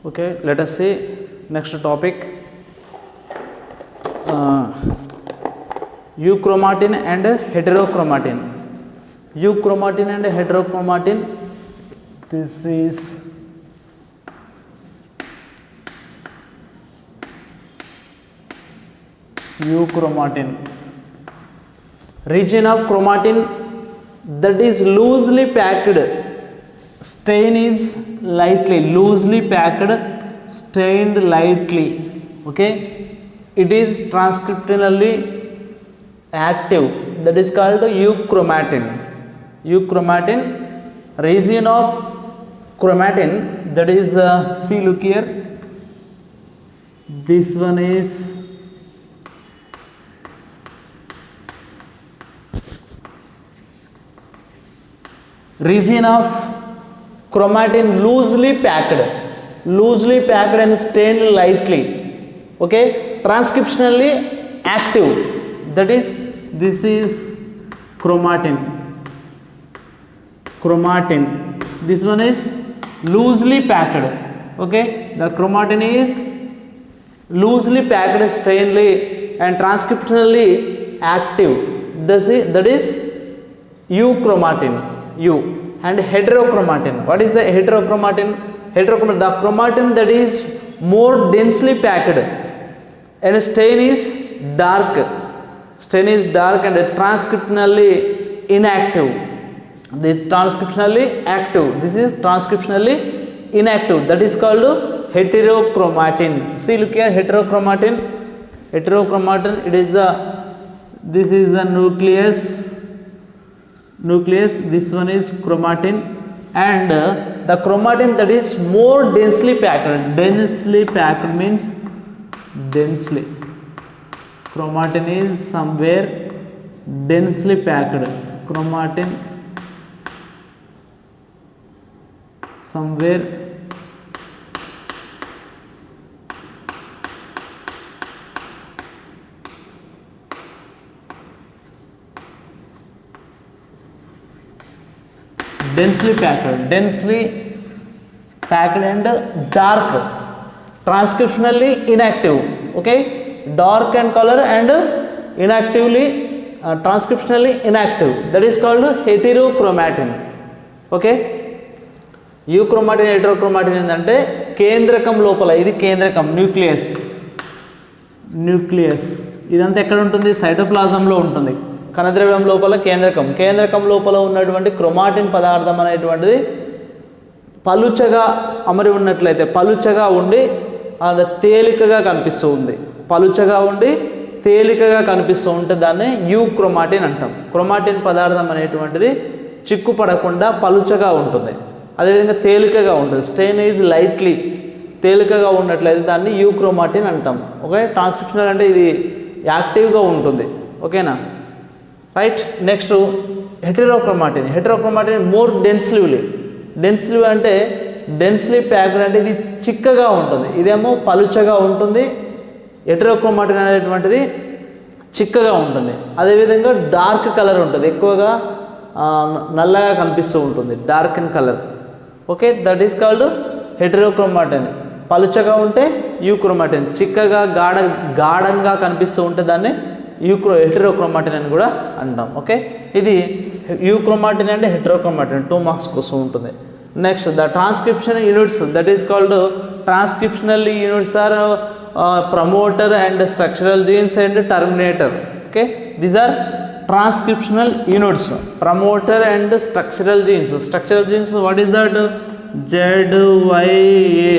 Okay, let us see next topic. Euchromatin and heterochromatin. Euchromatin and heterochromatin. This is euchromatin. Region of chromatin that is loosely packed. Stain is lightly, loosely packed, stained lightly. Okay, it is transcriptionally active. That is called euchromatin. Euchromatin, region of chromatin. That is see, look here. This one is region of chromatin loosely packed and stained lightly. Okay, transcriptionally active. That is, this is chromatin. This one is loosely packed. Okay, the chromatin is loosely packed, stainedly and transcriptionally active. That is euchromatin. And heterochromatin. What is the heterochromatin? Heterochromatin, the chromatin that is more densely packed and stain is dark. Stain is dark and transcriptionally inactive. This transcriptionally active. This is transcriptionally inactive. That is called heterochromatin. See, look here, heterochromatin. Heterochromatin, it is the, this is the nucleus. This one is chromatin, and the chromatin that is more densely packed. Densely packed means densely. Chromatin is somewhere densely packed. Chromatin somewhere densely packed and dark, transcriptionally inactive. Okay, dark in color and inactively transcriptionally inactive. That is called heterochromatin. Okay, euchromatin, heterochromatin ఏంటంటే కేంద్రకం లోపల, ఇది కేంద్రకం, nucleus ఇదంతా ఎక్కడ ఉంటుంది? సైటోప్లాజంలో ఉంటుంది. కణద్రవ్యం లోపల కేంద్రకం లోపల ఉన్నటువంటి క్రోమాటిన్ పదార్థం అనేటువంటిది పలుచగా అమరి ఉన్నట్లయితే, పలుచగా ఉండి తేలికగా కనిపిస్తూ ఉంది. పలుచగా ఉండి తేలికగా కనిపిస్తూ ఉంటే దాన్ని యూక్రోమాటిన్ అంటాం. క్రోమాటిన్ పదార్థం అనేటువంటిది చిక్కు పడకుండా పలుచగా ఉంటుంది, అదేవిధంగా తేలికగా ఉంటుంది. స్టెయిన్ ఈజ్ లైట్లీ, తేలికగా ఉన్నట్లయితే దాన్ని యూక్రోమాటిన్ అంటాం. ఓకే, ట్రాన్స్క్రిప్షనల్ అంటే ఇది యాక్టివ్గా ఉంటుంది. ఓకేనా, right. Next heterochromatin more densely అంటే డెన్స్లీ ప్యాక్డ్ అంటే ఇది చిక్కగా ఉంటుంది, ఇదేమో పలుచగా ఉంటుంది. హెటెరోక్రోమాటిన్ అనేటువంటిది చిక్కగా ఉంటుంది, అదేవిధంగా డార్క్ కలర్ ఉంటుంది, ఎక్కువగా నల్లగా కనిపిస్తూ ఉంటుంది, dark in colour. Okay, that is called heterochromatin. పలుచగా ఉంటే యూక్రోమాటిన్, చిక్కగా గాఢంగా కనిపిస్తూ ఉంటే దాన్ని హెటెరోక్రోమాటిన్ అని కూడా అంటాం. ఓకే, ఇది యూక్రోమాటిన్ అండ్ హెటెరోక్రోమాటిన్ 2 మార్క్స్ కోసం ఉంటుంది. Next the transcription units, that is called transcriptional units are promoter and structural genes and terminator. Okay, these are transcriptional units, promoter and structural genes. Structural genes, what is that? ZYA.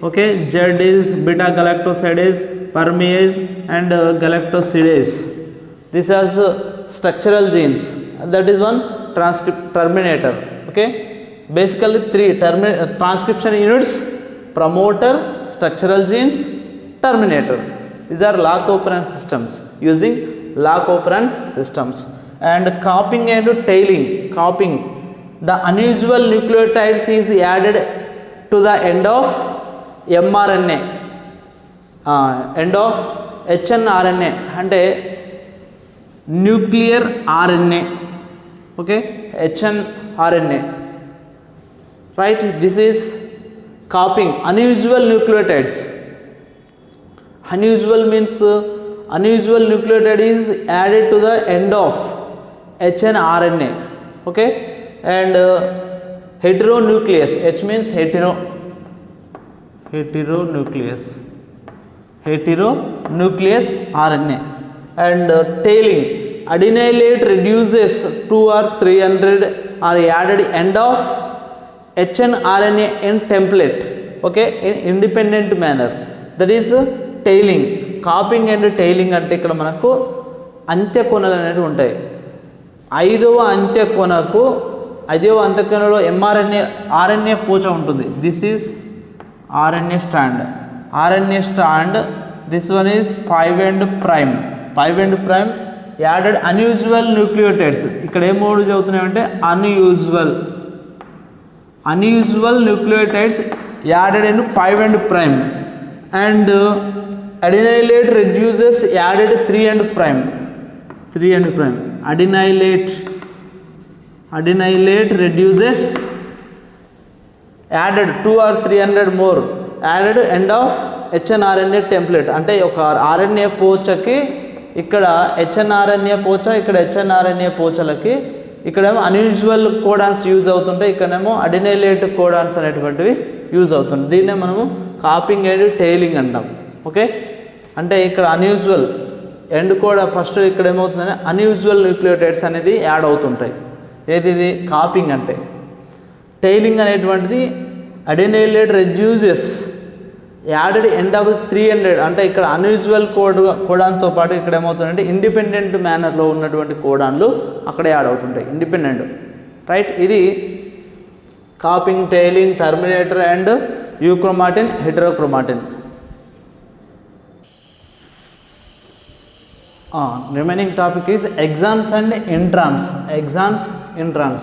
Okay, Z is beta galactosidase, permease and galactosidase. This has structural genes. That is one terminator. Okay, basically 3 transcription units: promoter, structural genes, terminator. These are lock operand systems, using lock operand systems. And copying and tailing. Copying, the unusual nucleotides is added to the end of mRNA, end of hnRNA అంటే nuclear RNA. Okay, hnRNA, right. This is capping, unusual nucleotides. Unusual means unusual nucleotide is added to the end of hnRNA, okay, and heteronucleus, H means heteronucleus RNA, and tailing, adenylate reduces 2 or 300 are added end of hnRNA in template, okay, in independent manner, that is tailing. Capping and tailing అంటే ఇక్కడ మనకు అంత్య కొనలు అనేవి ఉంటాయి. 5వ అంత్య కొనకు 5వ అంత్య కొనలో ఆర్ఎన్ఏ పూచ ఉంటుంది. This is RNA strand. This one is 5 and prime added unusual nucleotides. ఇక్కడ ఏ మూడు చదువుతున్నాయంటే unusual nucleotides added in 5 and prime, and adenylate reduces added 3 and prime. Adenylate reduces added 2 or 300 more added end of hnRNA template. అంటే ఒక RNA పోచకి ఇక్కడ hnRNA పోచ, ఇక్కడ hnRNA పోచలకి ఇక్కడేమో unusual codons use అవుతుంటాయి, ఇక్కడేమో అడినైలేట్ కోడాన్స్ అనేటువంటివి యూజ్ అవుతుంటాయి. దీన్నే మనము కాపింగ్ అండ్ టైలింగ్ అంటాం. ఓకే, అంటే ఇక్కడ అన్యూజువల్ ఎండ్ కూడా ఫస్ట్ ఇక్కడ ఏమవుతుందంటే అన్యూజువల్ న్యూక్లియోటైడ్స్ అనేది యాడ్ అవుతుంటాయి. ఏది ఇది కాపింగ్ అంటే. టైలింగ్ అనేటువంటిది అడినైలేట్ రెడ్యూసెస్ యాడెడ్ ఎండ్ ఆఫ్ 300, అంటే ఇక్కడ అన్యూజువల్ కోడాన్తో పాటు ఇక్కడ ఏమవుతుందంటే ఇండిపెండెంట్ మేనర్లో ఉన్నటువంటి కోడాన్లు అక్కడ యాడ్ అవుతుంటాయి, ఇండిపెండెంట్, రైట్. ఇది capping, tailing, terminator and euchromatin, heterochromatin. Remaining topic is exons and introns. Exons.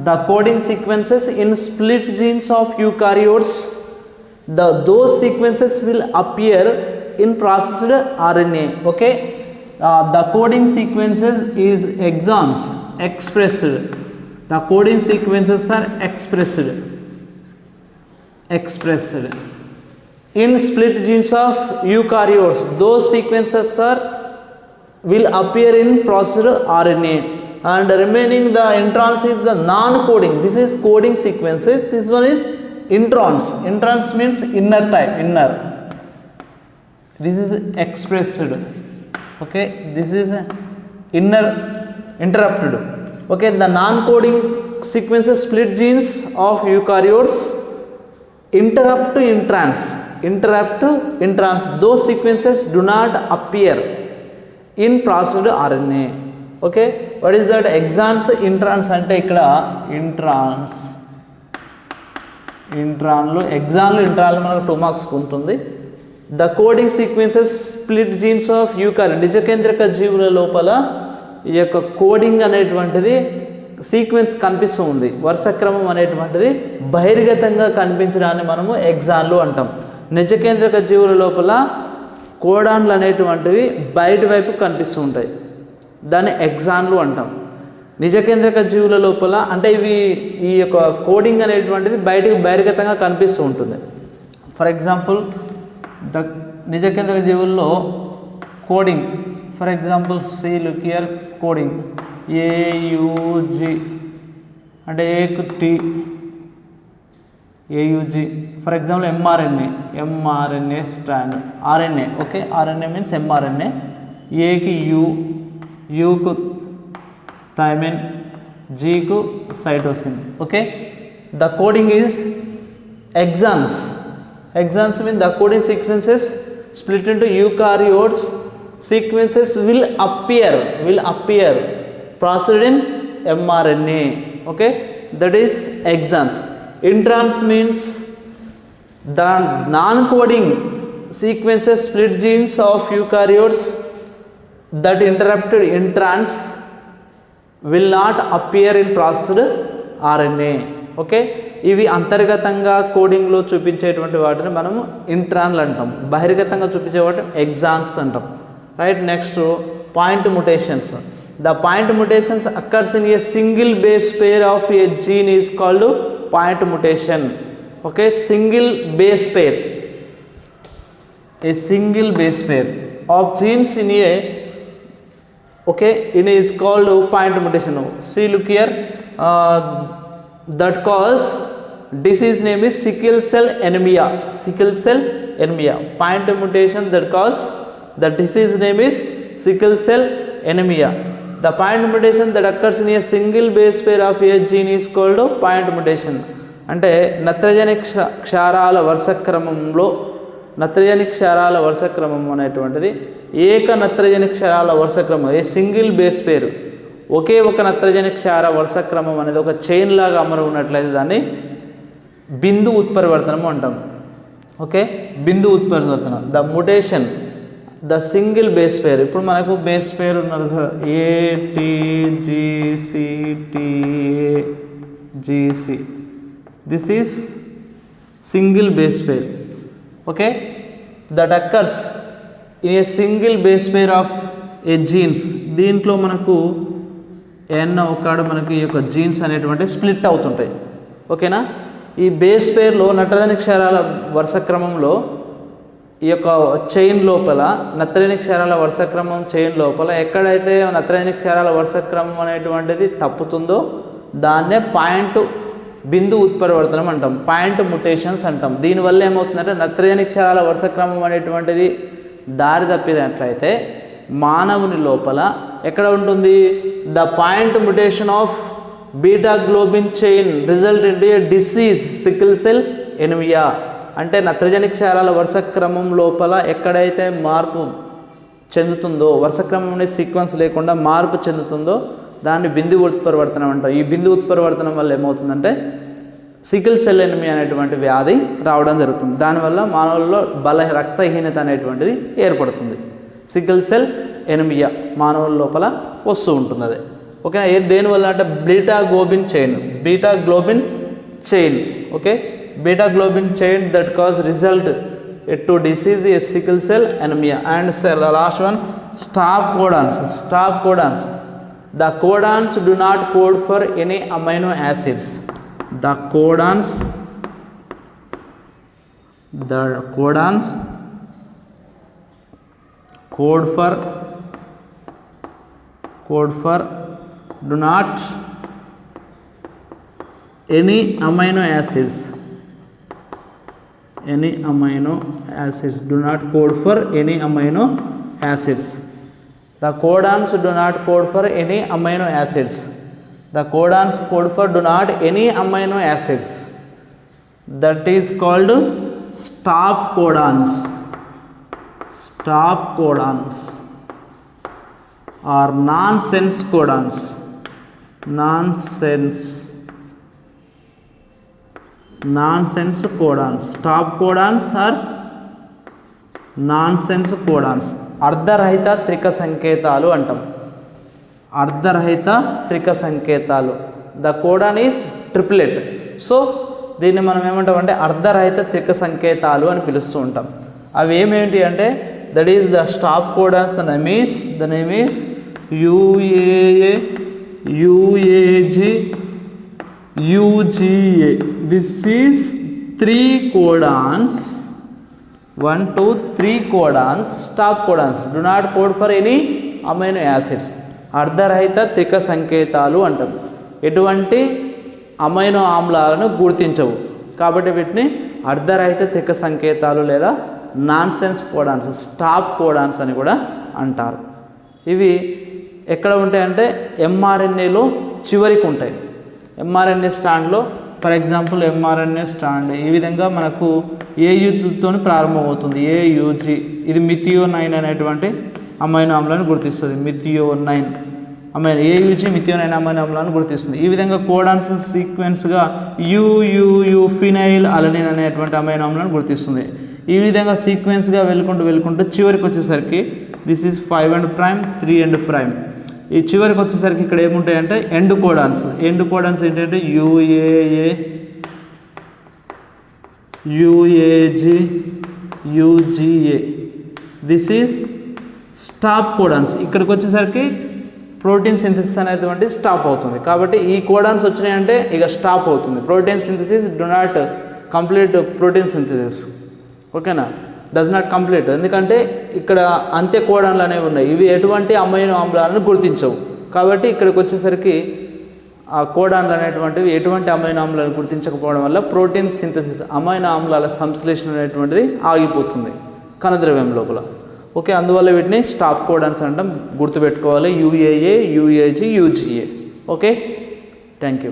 The coding sequences in split genes of eukaryotes. Those sequences will appear in processed RNA. Okay. The coding sequences is exons expressed. The coding sequences are expressed in split genes of eukaryotes. Those sequences will appear in processed RNA, and remaining the introns is the non-coding. This is coding sequences. This one is introns. Introns means inner type, inner. This is expressed. Okay, this is inner interrupted. Okay, the non-coding sequences split genes of eukaryotes interrupt introns. Those sequences do not appear in processed RNA. Okay, what is that? Exons, introns అంటే ఇక్కడ ఇంట్రాన్లు మనకు 2 marks ఉంటుంది. The coding sequences split genes of eukaryote, నిజకేంద్రక జీవుల లోపల ఈ యొక్క coding అనేటువంటిది సీక్వెన్స్ కనిపిస్తూ ఉంది, వరుస క్రమం అనేటువంటిది బహిర్గతంగా కనిపించడాన్ని మనము ఎగ్జాన్లు అంటాం. నిజకేంద్రక జీవుల లోపల కోడాన్లు అనేటువంటివి బయట వైపు కనిపిస్తూ ఉంటాయి, దాన్ని ఎగ్జాన్లు అంటాం. నిజకేంద్రక జీవుల లోపల అంటే ఈ యొక్క కోడింగ్ అనేటువంటిది బహిర్గతంగా కనిపిస్తూ ఉంటుంది. ఫర్ ఎగ్జాంపుల్ నిజకేంద్రక జీవుల్లో coding, for example see look here, coding AUG అంటే ఏకు T, AUG. For example mRNA strand, RNA. Okay, RNA means mRNA. ఏకి యూకు థైమిన్, జీకు cytosine. Okay, the coding is exons. Exons mean the coding sequences split into eukaryotes. Sequences will appear processed in mRNA. Okay, that is exons. Introns means the non-coding sequences split genes of eukaryotes that interrupted introns will not appear in processed RNA. Okay, ఇవి అంతర్గతంగా కోడింగ్లో చూపించేటువంటి వాటిని మనము ఇంట్రాన్లు అంటాం, బహిర్గతంగా చూపించే వాటిని ఎగ్జాన్స్ అంటాం. Right, next point mutations. The point mutations occurs in a single base pair of a gene is called point mutation. Okay, single base pair, a single base pair of genes in a, okay, it is called point mutation. See, look here, that cause disease name is sickle cell anemia. Sickle cell anemia, point mutation that cause the disease name is sickle cell anemia. The point mutation that occurs in a single base pair of a gene is called point mutation. అంటే నత్రజని క్షారాల వరుస క్రమం అనేటువంటిది ఏక నత్రజని క్షారాల వరుస క్రమం, ఏ single base పేరు, ఒకే ఒక నత్రజని క్షార వరుస క్రమం అనేది ఒక చైన్ లాగా అమరు ఉన్నట్లయితే దాన్ని బిందు ఉత్పరివర్తనం అంటాం. ఓకే, బిందు ఉత్పరివర్తనం. The mutation, the single base pair, ఇప్పుడు మనకు బేస్ పేర్ ఉన్నది కదా, ATGCTAGC, this is single base pair. Okay, that occurs in a single base pair of a genes. దీంట్లో మనకు ఎన్నో ఒక్కడ మనకి ఈ యొక్క జీన్స్ అనేటువంటి స్ప్లిట్ అవుతుంటాయి. ఓకేనా, ఈ బేస్ పేర్లో నత్రజని క్షారాల వరుస క్రమంలో ఈ యొక్క చైన్ లోపల, నత్రజని క్షారాల వరుస క్రమం చైన్ లోపల ఎక్కడైతే నత్రజని క్షారాల వరుస క్రమం అనేటువంటిది తప్పుతుందో దాన్నే పాయింట్ బిందు ఉత్పరివర్తనం అంటాం, పాయింట్ ముటేషన్స్ అంటాం. దీనివల్ల ఏమవుతుందంటే నత్రజని క్షారాల వరుస క్రమం అనేటువంటిది దారి తప్పినట్లయితే మానవుని లోపల ఎక్కడ ఉంటుంది, the point mutation of beta globin chain result in a disease sickle cell anaemia. అంటే నత్రజని క్షారాల వరుస క్రమం లోపల ఎక్కడైతే మార్పు చెందుతుందో, వరుస క్రమం అనేది సీక్వెన్స్ లేకుండా మార్పు చెందుతుందో దాన్ని బిందు ఉత్పరివర్తనం అంటాం. ఈ బిందు ఉత్పరివర్తనం వల్ల ఏమవుతుందంటే సికిల్ సెల్ ఎనిమియా అనేటువంటి వ్యాధి రావడం జరుగుతుంది. దానివల్ల మానవుల్లో రక్తహీనత అనేటువంటిది ఏర్పడుతుంది. సికిల్ సెల్ ఎనిమియా మానవుల లోపల వస్తూ ఉంటుంది. అదే ఓకే, దేనివల్ల అంటే beta globin chain. Okay, beta globin chain that cause result to disease is sickle cell anemia. And the last one, stop codons. The codons do not code for any amino acids. The codons code for do not any amino acids. Any amino acids do not code for any amino acids. The codons do not code for any amino acids. The codons code for do not any amino acids. That is called stop codons. Stop codons or nonsense codons. Nonsense codons. Stop codons or nonsense codons. అర్ధరహిత త్రిక సంకేతాలు అంటాం. అర్ధరహిత త్రిక సంకేతాలు. The codon is triplet. So దీన్ని మనం ఏమంటామంటే అర్ధరహిత త్రిక సంకేతాలు అని పిలుస్తూ ఉంటాం. అవి ఏమేంటి అంటే that is the stop codons. The name is UAA, UAG, UGA. This is 3 codons. 1, 2, 3 codons, stop codons, do not code for any amino acids. అర్ధరహిత త్రిక సంకేతాలు అంటాం. ఎటువంటి అమైనో ఆమ్లాలను గుర్తించవు కాబట్టి వీటిని అర్ధరహిత త్రిక సంకేతాలు లేదా నాన్సెన్స్ కోడాన్స్, స్టాప్ కోడాన్స్ అని కూడా అంటారు. ఇవి ఎక్కడ ఉంటాయంటే ఎంఆర్ఎన్ఏలో చివరికి ఉంటాయి. ఎంఆర్ఎన్ఏ స్టాండ్లో ఫర్ ఎగ్జాంపుల్ ఎంఆర్ఎన్ఏ స్టాండ్ ఈ విధంగా మనకు ఏయుతో ప్రారంభమవుతుంది. AUG ఇది మిథియోనైన్ అనేటువంటి అమైనో ఆమ్లాన్ని గుర్తిస్తుంది. Methionine amino AUG methionine amino ఆమ్లాన్ని గుర్తిస్తుంది. ఈ విధంగా కోడాన్స్ సీక్వెన్స్గా UUU ఫినైల్ అలనిన్ అనేటువంటి అమైనో ఆమ్లాన్ని గుర్తిస్తుంది. ఈ విధంగా సీక్వెన్స్గా వెళ్ళుకుంటూ చివరికి వచ్చేసరికి దిస్ ఈజ్ 5' 3'. ఈ చివరికి వచ్చేసరికి ఇక్కడ ఏముంటాయంటే ఎండ్ కోడాన్స్ ఏంటంటే UAA, UAG, UGA. This is stop codons. ఇక్కడికి వచ్చేసరికి ప్రోటీన్ సింథసిస్ అనేటువంటి స్టాప్ అవుతుంది. కాబట్టి ఈ కోడాన్స్ వచ్చినాయంటే ఇక స్టాప్ అవుతుంది. Protein synthesis do not complete protein synthesis, ఓకేనా, డస్ నాట్ కంప్లీట్. ఎందుకంటే ఇక్కడ అంత్య కోడాన్లు అనేవి ఉన్నాయి, ఇవి ఎటువంటి అమైనో ఆమ్లాలను గుర్తించవు. కాబట్టి ఇక్కడికి వచ్చేసరికి ఆ కోడాన్లు అనేటువంటివి ఎటువంటి అమైనో ఆమ్లాలను గుర్తించకపోవడం వల్ల ప్రోటీన్ సింథసిస్, అమైనో ఆమ్లాల సంశ్లేషణ అనేటువంటిది ఆగిపోతుంది కణద్రవ్యం లోపల. ఓకే, అందువల్ల వీటిని స్టాప్ కోడాన్స్ అంటాం, గుర్తుపెట్టుకోవాలి. UAA, UAG, UGA. Okay, thank you.